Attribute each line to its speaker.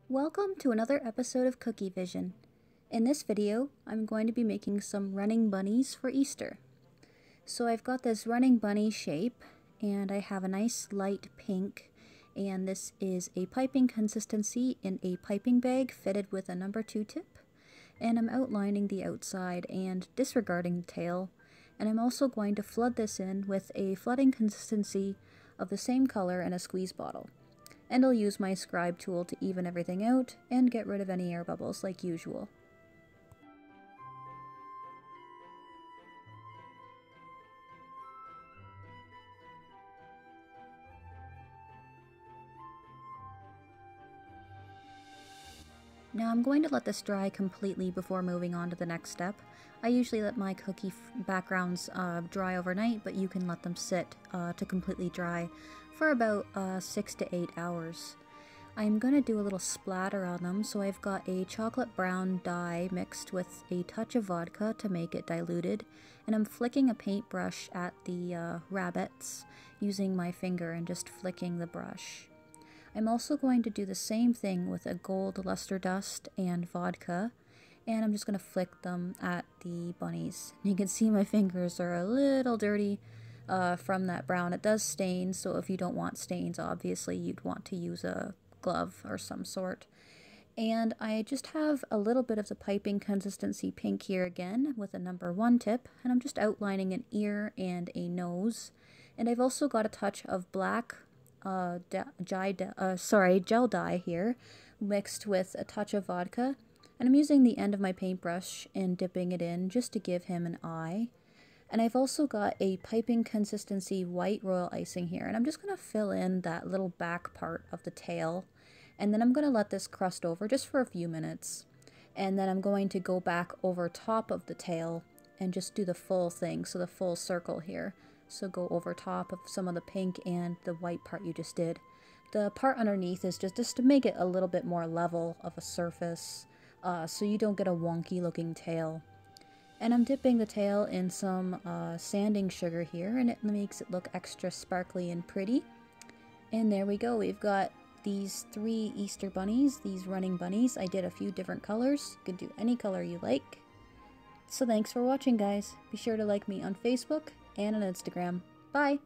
Speaker 1: Welcome to another episode of Kookievision. In this video, I'm going to be making some running bunnies for Easter. So I've got this running bunny shape, and I have a nice light pink, and this is a piping consistency in a piping bag fitted with a number 2 tip, and I'm outlining the outside and disregarding the tail, and I'm also going to flood this in with a flooding consistency of the same color in a squeeze bottle. And I'll use my scribe tool to even everything out and get rid of any air bubbles like usual. Now I'm going to let this dry completely before moving on to the next step. I usually let my cookie backgrounds dry overnight, but you can let them sit to completely dry for about 6 to 8 hours. I'm going to do a little splatter on them, so I've got a chocolate brown dye mixed with a touch of vodka to make it diluted, and I'm flicking a paintbrush at the rabbits using my finger and just flicking the brush. I'm also going to do the same thing with a gold luster dust and vodka, and I'm just going to flick them at the bunnies. You can see my fingers are a little dirty from that brown. It does stain, so if you don't want stains, obviously you'd want to use a glove or some sort. And I just have a little bit of the piping consistency pink here again with a number 1 tip, and I'm just outlining an ear and a nose. And I've also got a touch of black gel dye here mixed with a touch of vodka, and I'm using the end of my paintbrush and dipping it in just to give him an eye. And I've also got a piping consistency white royal icing here, and I'm just going to fill in that little back part of the tail, and then I'm going to let this crust over just for a few minutes, and then I'm going to go back over top of the tail and just do the full thing, so the full circle here. So go over top of some of the pink and the white part you just did. The part underneath is just to make it a little bit more level of a surface, so you don't get a wonky looking tail. And I'm dipping the tail in some sanding sugar here, and it makes it look extra sparkly and pretty. And there we go, we've got these 3 Easter bunnies, these running bunnies. I did a few different colors. You can do any color you like. So thanks for watching, guys. Be sure to like me on Facebook and on Instagram. Bye!